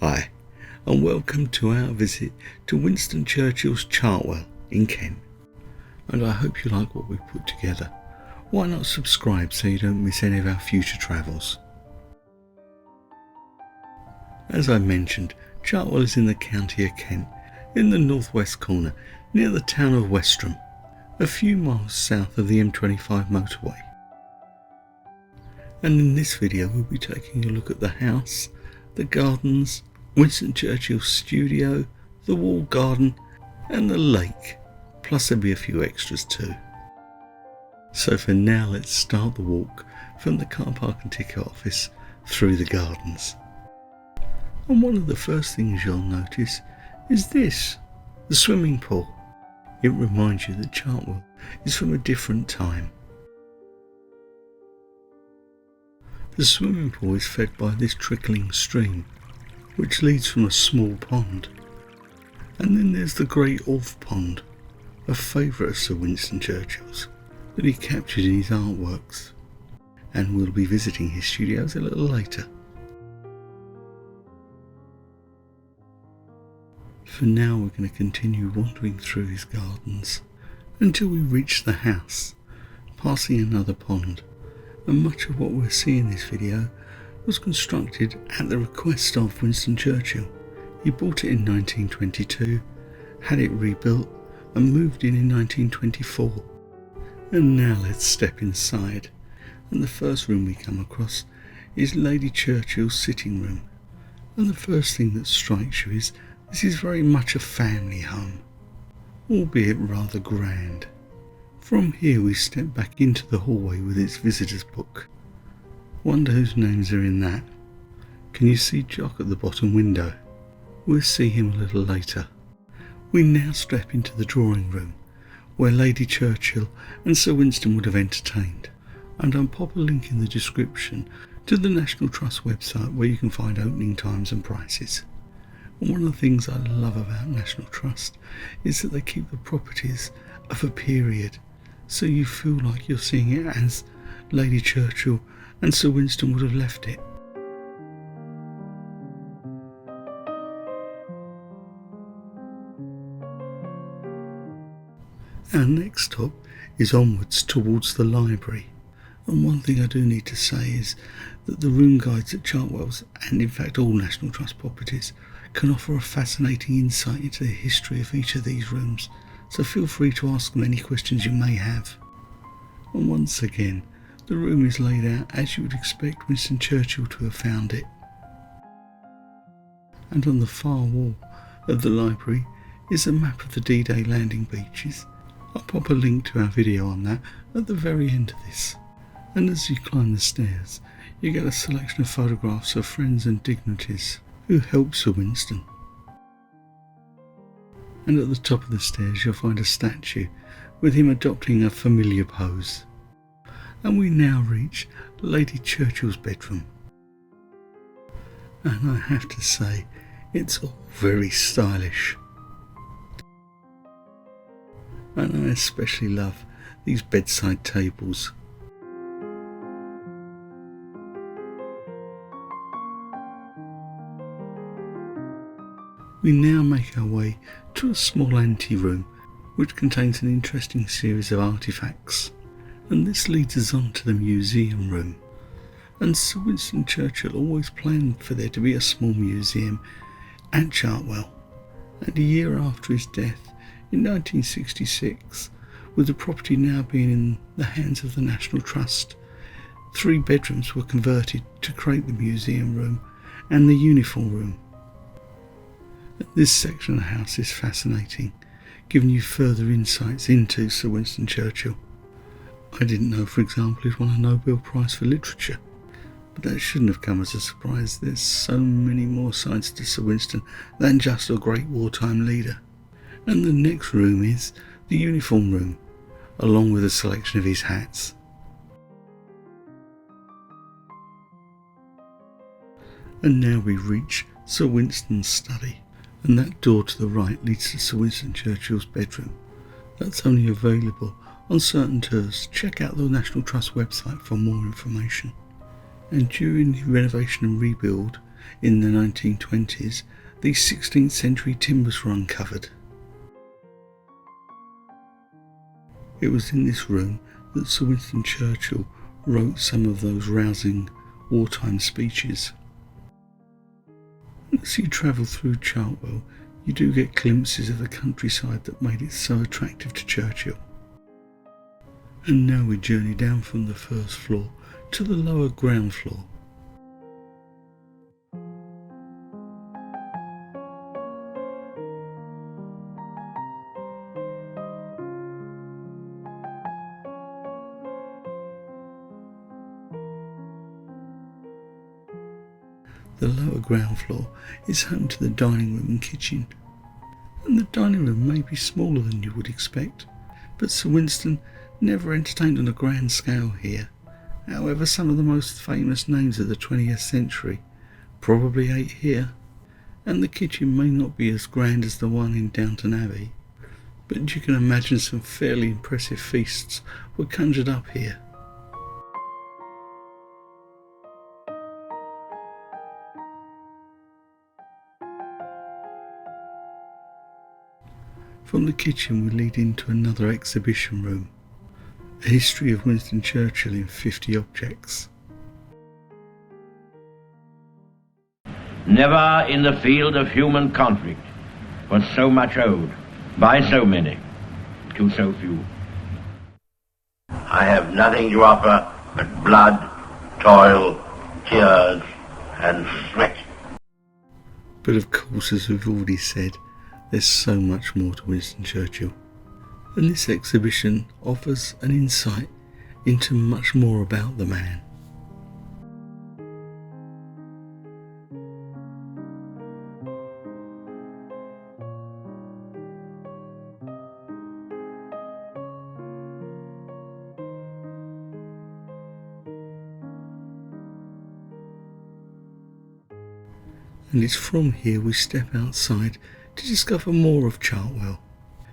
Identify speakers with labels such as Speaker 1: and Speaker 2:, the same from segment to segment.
Speaker 1: Hi, and welcome to our visit to Winston Churchill's Chartwell in Kent. And I hope you like what we've put together. Why not subscribe so you don't miss any of our future travels? As I mentioned, Chartwell is in the county of Kent, in the northwest corner, near the town of Westerham, a few miles south of the M25 motorway. And in this video we'll be taking a look at the house, the gardens, Winston Churchill's studio, the walled garden and the lake, plus there'll be a few extras too. So for now let's start the walk from the car park and ticket office through the gardens. And one of the first things you'll notice is this, the swimming pool. It reminds you that Chartwell is from a different time. The swimming pool is fed by this trickling stream, which leads from a small pond. And then there's the great Orfe pond, a favourite of Sir Winston Churchill's, that he captured in his artworks. And we'll be visiting his studios a little later. For now we're going to continue wandering through his gardens until we reach the house, passing another pond, and much of what we'll see in this video was constructed at the request of Winston Churchill. He bought it in 1922, had it rebuilt and moved in 1924. And now let's step inside, and the first room we come across is Lady Churchill's sitting room. And the first thing that strikes you is this is very much a family home, albeit rather grand. From here we step back into the hallway with its visitors book. Wonder whose names are in that. Can you see Jock at the bottom window? We'll see him a little later. We now step into the drawing room, where Lady Churchill and Sir Winston would have entertained, and I'll pop a link in the description to the National Trust website where you can find opening times and prices. And one of the things I love about National Trust is that they keep the properties of a period, so you feel like you're seeing it as Lady Churchill and Sir Winston would have left it. Our next stop is onwards towards the library, and one thing I do need to say is that the room guides at Chartwell's, and in fact all National Trust properties, can offer a fascinating insight into the history of each of these rooms, so feel free to ask them any questions you may have. And once again, the room is laid out as you would expect Winston Churchill to have found it. And on the far wall of the library is a map of the D-Day landing beaches. I'll pop a link to our video on that at the very end of this. And as you climb the stairs, you get a selection of photographs of friends and dignitaries who helped Sir Winston. And at the top of the stairs you'll find a statue with him adopting a familiar pose. And we now reach Lady Churchill's bedroom. And I have to say, it's all very stylish. And I especially love these bedside tables. We now make our way to a small ante-room which contains an interesting series of artefacts, and this leads us on to the museum room. And Sir Winston Churchill always planned for there to be a small museum at Chartwell, and a year after his death in 1966, with the property now being in the hands of the National Trust, 3 bedrooms were converted to create the museum room and the uniform room. This section of the house is fascinating, giving you further insights into Sir Winston Churchill. I didn't know, for example, he'd won a Nobel Prize for Literature, but that shouldn't have come as a surprise. There's so many more sides to Sir Winston than just a great wartime leader. And the next room is the uniform room, along with a selection of his hats. And now we reach Sir Winston's study. And that door to the right leads to Sir Winston Churchill's bedroom. That's only available on certain tours. Check out the National Trust website for more information. And during the renovation and rebuild, In the 1920s, these 16th century timbers were uncovered. It was in this room that Sir Winston Churchill wrote some of those rousing wartime speeches. As you travel through Chartwell, you do get glimpses of the countryside that made it so attractive to Churchill. And now we journey down from the first floor to the lower ground floor. The lower ground floor is home to the dining room and kitchen, and the dining room may be smaller than you would expect, but Sir Winston never entertained on a grand scale here. However, some of the most famous names of the 20th century probably ate here, and the kitchen may not be as grand as the one in Downton Abbey, but you can imagine some fairly impressive feasts were conjured up here. From the kitchen we lead into another exhibition room, a history of Winston Churchill in 50 objects.
Speaker 2: Never in the field of human conflict was so much owed by so many to so few.
Speaker 3: I have nothing to offer but blood, toil, tears, and sweat.
Speaker 1: But of course, as we've already said, there's so much more to Winston Churchill, and this exhibition offers an insight into much more about the man. And it's from here we step outside to discover more of Chartwell,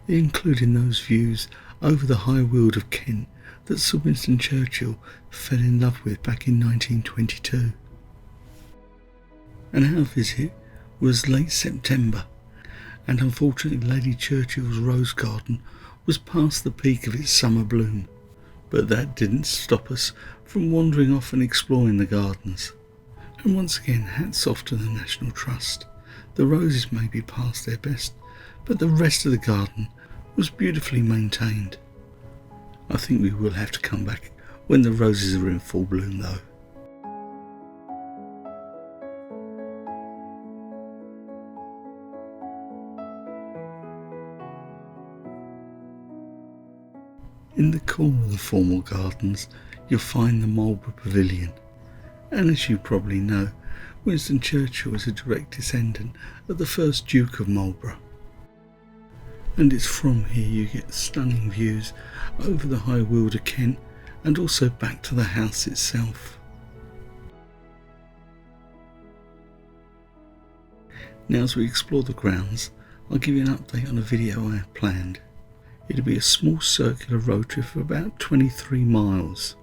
Speaker 1: including those views over the high weald of Kent that Sir Winston Churchill fell in love with back in 1922. And our visit was late September, and unfortunately Lady Churchill's rose garden was past the peak of its summer bloom, but that didn't stop us from wandering off and exploring the gardens. And once again, hats off to the National Trust. The roses may be past their best, but the rest of the garden was beautifully maintained. I think we will have to come back when the roses are in full bloom though. In the corner of the formal gardens you'll find the Marlborough Pavilion, and as you probably know, Winston Churchill is a direct descendant of the first Duke of Marlborough. And it's from here you get stunning views over the high weald of Kent and also back to the house itself. Now as we explore the grounds, I'll give you an update on a video I have planned. It'll be a small circular road trip of about 23 miles,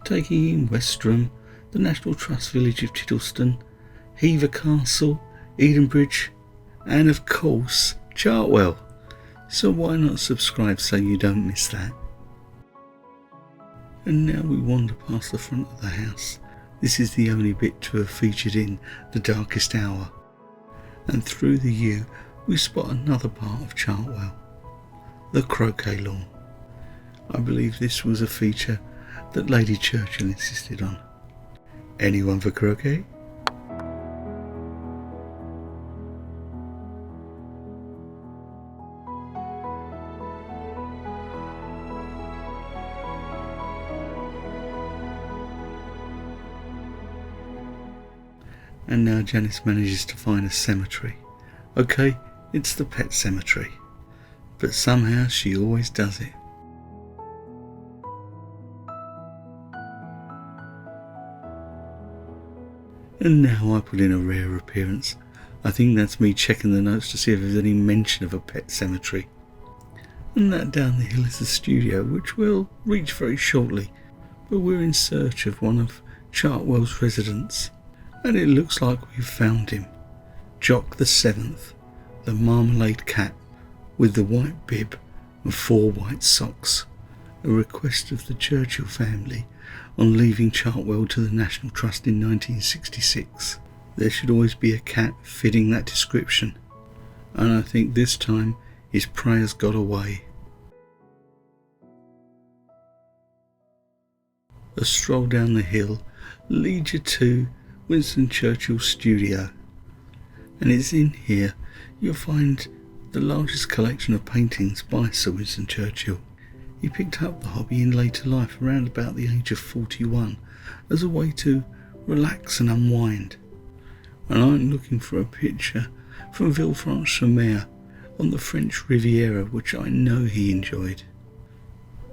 Speaker 1: taking in Westerham, the National Trust village of Tiddleston, Hever Castle, Edenbridge, and of course Chartwell. So why not subscribe so you don't miss that? And now we wander past the front of the house. This is the only bit to have featured in The Darkest Hour. And through the yew we spot another part of Chartwell, the Croquet Lawn. I believe this was a feature that Lady Churchill insisted on. Anyone for croquet? And now Janice manages to find a cemetery. Okay, it's the pet cemetery, but somehow she always does it. And now I put in a rare appearance. I think that's me checking the notes to see if there's any mention of a pet cemetery. And that down the hill is the studio, which we'll reach very shortly, but we're in search of one of Chartwell's residents. and it looks like we've found him. Jock the 7th, the marmalade cat with the white bib and 4 white socks, a request of the Churchill family on leaving Chartwell to the National Trust in 1966. There should always be a cat fitting that description, and I think this time his prayers got away. A stroll down the hill leads you to Winston Churchill's studio, and it's in here you'll find the largest collection of paintings by Sir Winston Churchill. He picked up the hobby in later life around about the age of 41 as a way to relax and unwind. And I'm looking for a picture from Villefranche-sur-Mer on the French Riviera, which I know he enjoyed.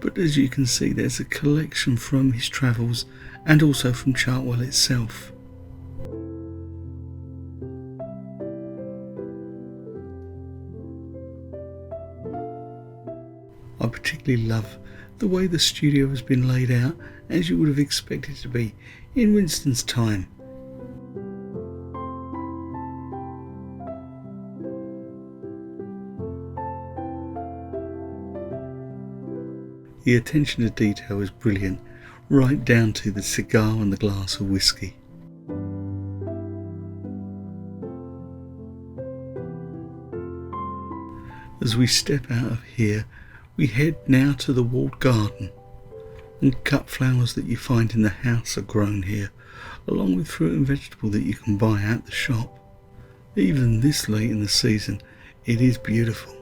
Speaker 1: But as you can see, there's a collection from his travels and also from Chartwell itself. I particularly love the way the studio has been laid out, as you would have expected to be in Winston's time. The attention to detail is brilliant, right down to the cigar and the glass of whiskey. As we step out of here, we head now to the walled garden, and cut flowers that you find in the house are grown here, along with fruit and vegetable that you can buy at the shop. Even this late in the season, it is beautiful.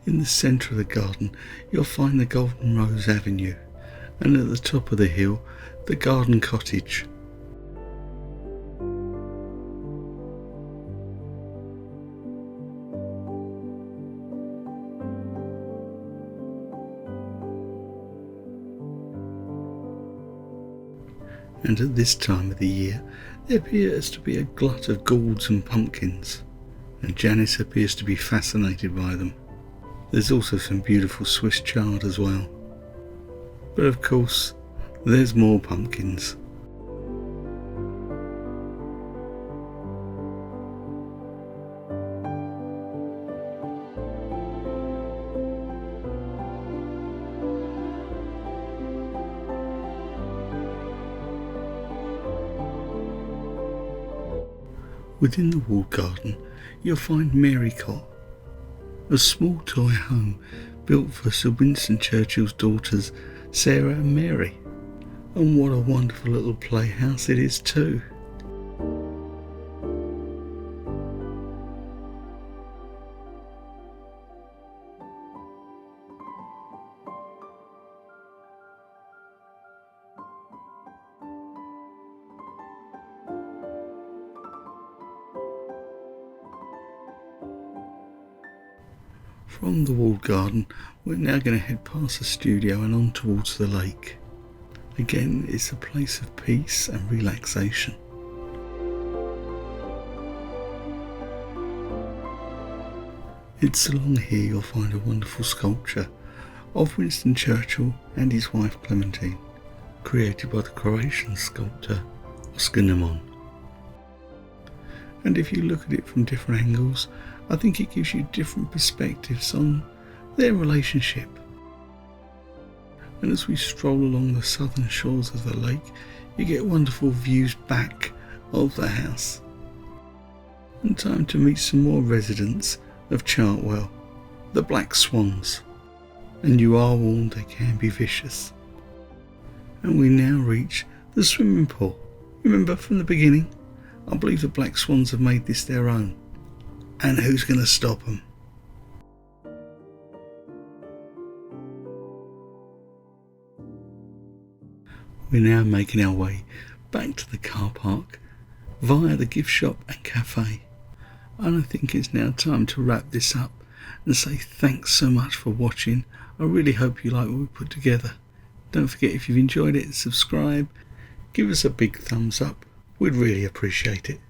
Speaker 1: In the centre of the garden, you'll find the Golden Rose Avenue, and at the top of the hill, the garden cottage. And at this time of the year, there appears to be a glut of gourds and pumpkins, and Janice appears to be fascinated by them. There's also some beautiful Swiss chard as well. But of course, there's more pumpkins. Within the walled garden, you'll find Marycot, a small toy home built for Sir Winston Churchill's daughters Sarah and Mary, and what a wonderful little playhouse it is too. From the walled garden, we're now going to head past the studio and on towards the lake. Again, it's a place of peace and relaxation. It's along here you'll find a wonderful sculpture of Winston Churchill and his wife Clementine, created by the Croatian sculptor Nemon. And if you look at it from different angles, I think it gives you different perspectives on their relationship. And as we stroll along the southern shores of the lake, you get wonderful views back of the house. And time to meet some more residents of Chartwell, the black swans. And you are warned they can be vicious. And we now reach the swimming pool. Remember from the beginning? I believe the black swans have made this their own. And who's going to stop them? We're now making our way back to the car park via the gift shop and cafe. And I think it's now time to wrap this up and say thanks so much for watching. I really hope you like what we put together. Don't forget, if you've enjoyed it, subscribe, give us a big thumbs up. We'd really appreciate it.